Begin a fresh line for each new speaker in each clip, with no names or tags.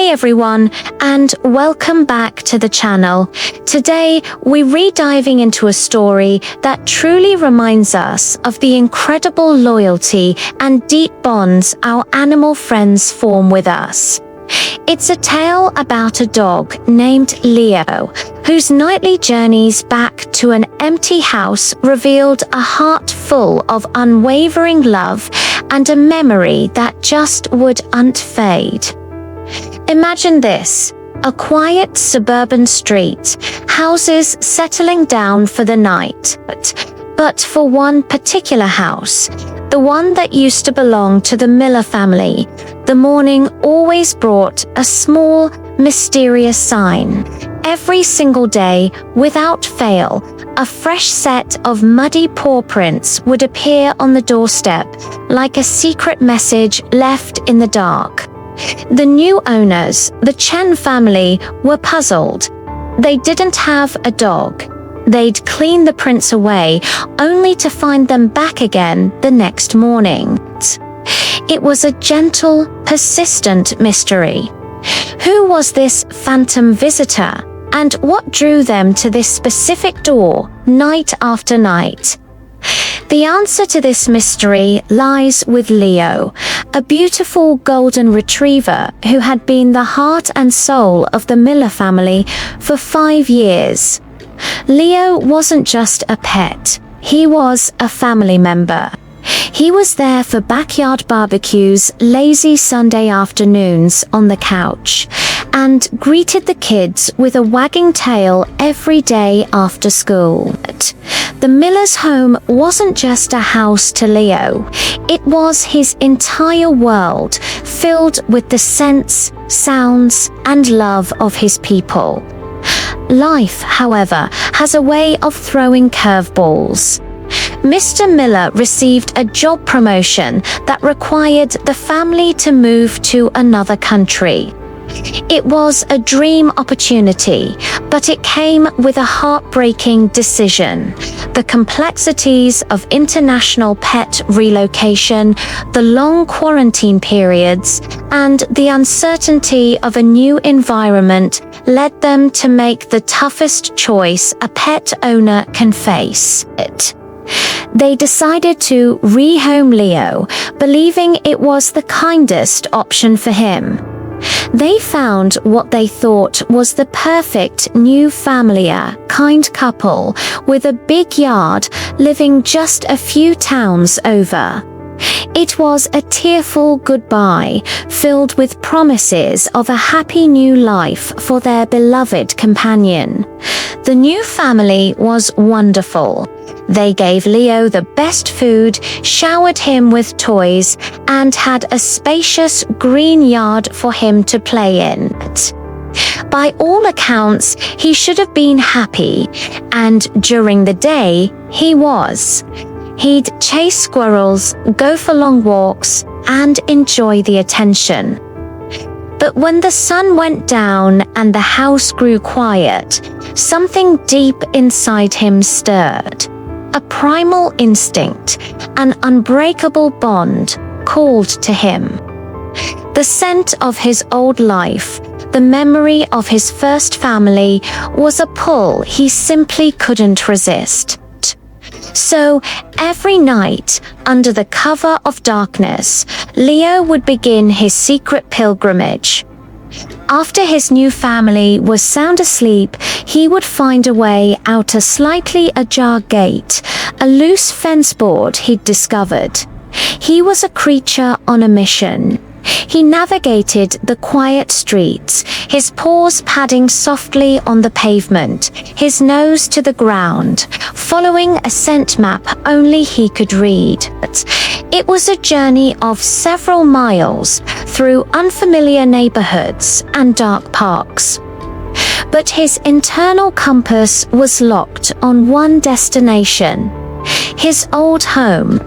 Hey everyone, and welcome back to the channel. Today, we're re-diving into a story that truly reminds us of the incredible loyalty and deep bonds our animal friends form with us. It's a tale about a dog named Leo, whose nightly journeys back to an empty house revealed a heart full of unwavering love and a memory that just wouldn't fade. Imagine this: a quiet suburban street, houses settling down for the night. But for one particular house, the one that used to belong to the Miller family, the morning always brought a small, mysterious sign. Every single day, without fail, a fresh set of muddy paw prints would appear on the doorstep, like a secret message left in the dark. The new owners, the Chen family, were puzzled. They didn't have a dog. They'd cleaned the prints away, only to find them back again the next morning. It was a gentle, persistent mystery. Who was this phantom visitor, and what drew them to this specific door, night after night? The answer to this mystery lies with Leo, a beautiful golden retriever who had been the heart and soul of the Miller family for 5 years. Leo wasn't just a pet, he was a family member. He was there for backyard barbecues, lazy Sunday afternoons on the couch, and greeted the kids with a wagging tail every day after school. The Miller's home wasn't just a house to Leo, it was his entire world, filled with the scents, sounds, and love of his people. Life, however, has a way of throwing curveballs. Mr. Miller received a job promotion that required the family to move to another country. It was a dream opportunity, but it came with a heartbreaking decision. The complexities of international pet relocation, the long quarantine periods, and the uncertainty of a new environment led them to make the toughest choice a pet owner can face. They decided to rehome Leo, believing it was the kindest option for him. They found what they thought was the perfect new familiar, kind couple with a big yard living just a few towns over. It was a tearful goodbye, filled with promises of a happy new life for their beloved companion. The new family was wonderful. They gave Leo the best food, showered him with toys, and had a spacious green yard for him to play in. By all accounts, he should have been happy, and during the day, he was. He'd chase squirrels, go for long walks, and enjoy the attention. But when the sun went down and the house grew quiet, something deep inside him stirred. A primal instinct, an unbreakable bond, called to him. The scent of his old life, the memory of his first family, was a pull he simply couldn't resist. So, every night, under the cover of darkness, Leo would begin his secret pilgrimage. After his new family was sound asleep, he would find a way out a slightly ajar gate, a loose fence board he'd discovered. He was a creature on a mission. He navigated the quiet streets, his paws padding softly on the pavement, his nose to the ground, following a scent map only he could read. It was a journey of several miles through unfamiliar neighborhoods and dark parks. But his internal compass was locked on one destination: his old home.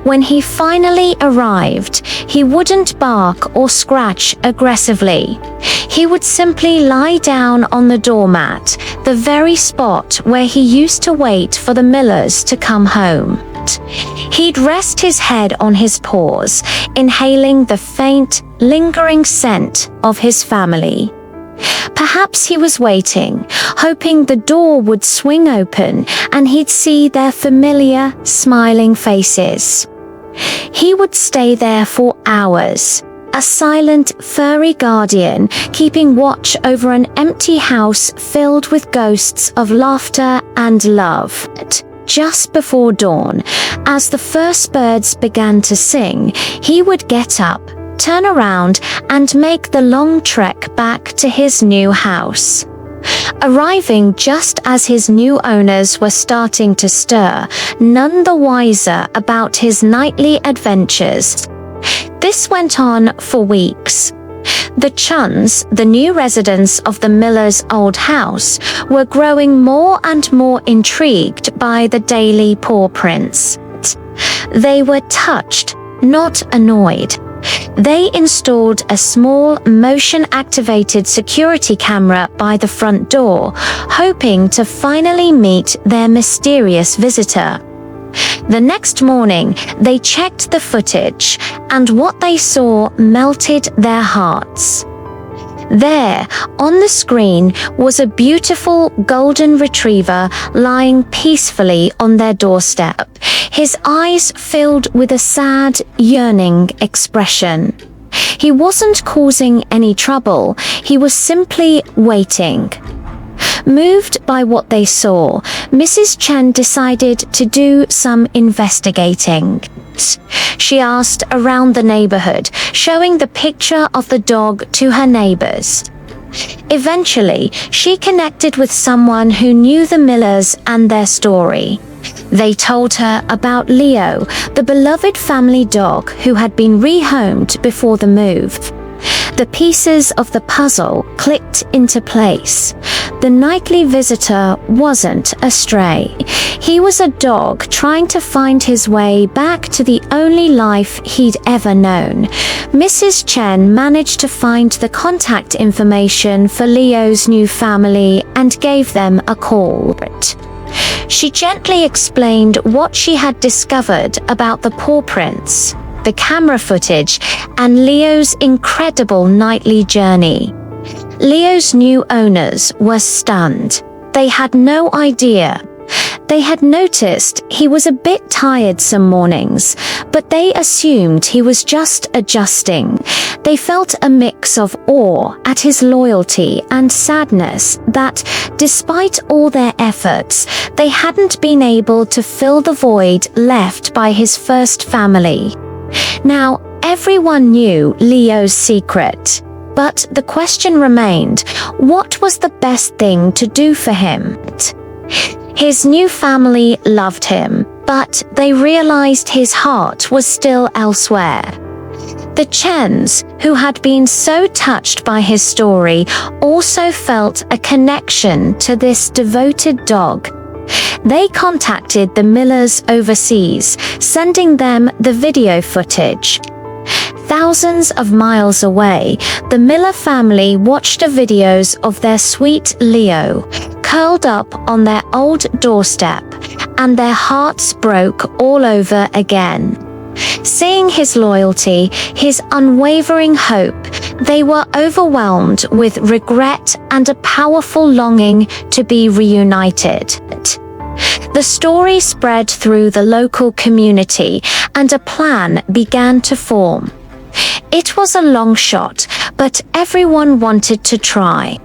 When he finally arrived, he wouldn't bark or scratch aggressively. He would simply lie down on the doormat, the very spot where he used to wait for the Millers to come home. He'd rest his head on his paws, inhaling the faint, lingering scent of his family. Perhaps he was waiting, hoping the door would swing open and he'd see their familiar, smiling faces. He would stay there for hours, a silent, furry guardian, keeping watch over an empty house filled with ghosts of laughter and love. Just before dawn, as the first birds began to sing, he would get up, turn around, and make the long trek back to his new house. Arriving just as his new owners were starting to stir, none the wiser about his nightly adventures. This went on for weeks. The Chuns, the new residents of the miller's old house, were growing more and more intrigued by the daily paw prints. They were touched, not annoyed. They installed a small motion-activated security camera by the front door, hoping to finally meet their mysterious visitor. The next morning, they checked the footage, and what they saw melted their hearts. There, on the screen, was a beautiful golden retriever lying peacefully on their doorstep, his eyes filled with a sad, yearning expression. He wasn't causing any trouble, he was simply waiting. Moved by what they saw, Mrs. Chen decided to do some investigating. She asked around the neighborhood, showing the picture of the dog to her neighbors. Eventually, she connected with someone who knew the Millers and their story. They told her about Leo, the beloved family dog who had been rehomed before the move. The pieces of the puzzle clicked into place. The nightly visitor wasn't a stray. He was a dog trying to find his way back to the only life he'd ever known. Mrs. Chen managed to find the contact information for Leo's new family and gave them a call. She gently explained what she had discovered about the paw prints, the camera footage, and Leo's incredible nightly journey. Leo's new owners were stunned. They had no idea. They had noticed he was a bit tired some mornings, but they assumed he was just adjusting. They felt a mix of awe at his loyalty and sadness that, despite all their efforts, they hadn't been able to fill the void left by his first family. Now, everyone knew Leo's secret, but the question remained, what was the best thing to do for him? His new family loved him, but they realized his heart was still elsewhere. The Chens, who had been so touched by his story, also felt a connection to this devoted dog. They contacted the Millers overseas, sending them the video footage. Thousands of miles away, the Miller family watched the videos of their sweet Leo, curled up on their old doorstep, and their hearts broke all over again. Seeing his loyalty, his unwavering hope, they were overwhelmed with regret and a powerful longing to be reunited. The story spread through the local community, and a plan began to form. It was a long shot, but everyone wanted to try.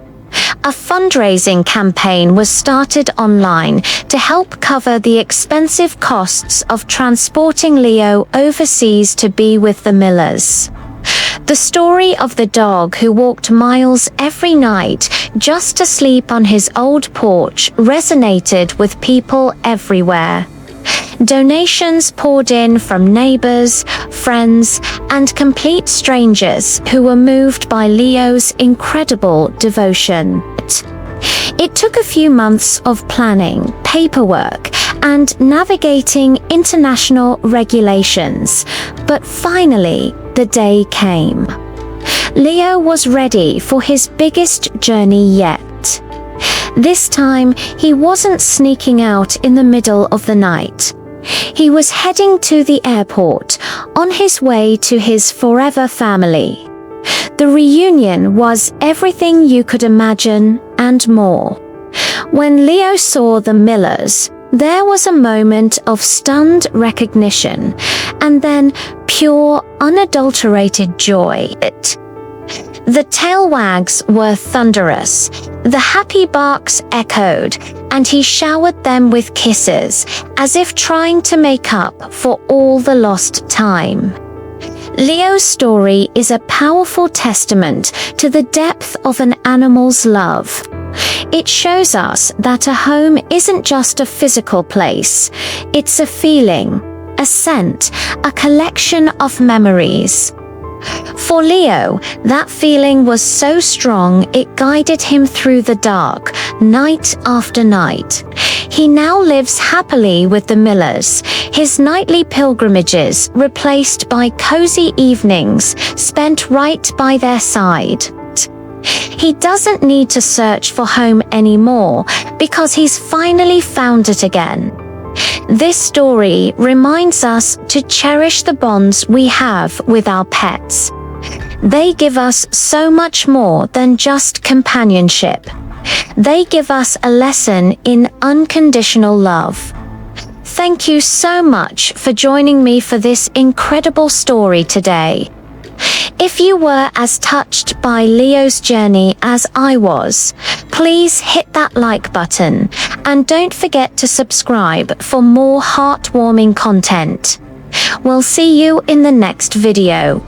A fundraising campaign was started online to help cover the expensive costs of transporting Leo overseas to be with the Millers. The story of the dog who walked miles every night just to sleep on his old porch resonated with people everywhere. Donations poured in from neighbors, friends, and complete strangers who were moved by Leo's incredible devotion. It took a few months of planning, paperwork, and navigating international regulations, but finally, the day came. Leo was ready for his biggest journey yet. This time, he wasn't sneaking out in the middle of the night. He was heading to the airport on his way to his forever family. The reunion was everything you could imagine and more. When Leo saw the Millers, there was a moment of stunned recognition and then pure, unadulterated joy. The tail wags were thunderous, the happy barks echoed, and he showered them with kisses, as if trying to make up for all the lost time. Leo's story is a powerful testament to the depth of an animal's love. It shows us that a home isn't just a physical place, it's a feeling, a scent, a collection of memories. For Leo, that feeling was so strong it guided him through the dark, night after night. He now lives happily with the Millers, his nightly pilgrimages replaced by cozy evenings spent right by their side. He doesn't need to search for home anymore because he's finally found it again. This story reminds us to cherish the bonds we have with our pets. They give us so much more than just companionship. They give us a lesson in unconditional love. Thank you so much for joining me for this incredible story today. If you were as touched by Leo's journey as I was, please hit that like button and don't forget to subscribe for more heartwarming content. We'll see you in the next video.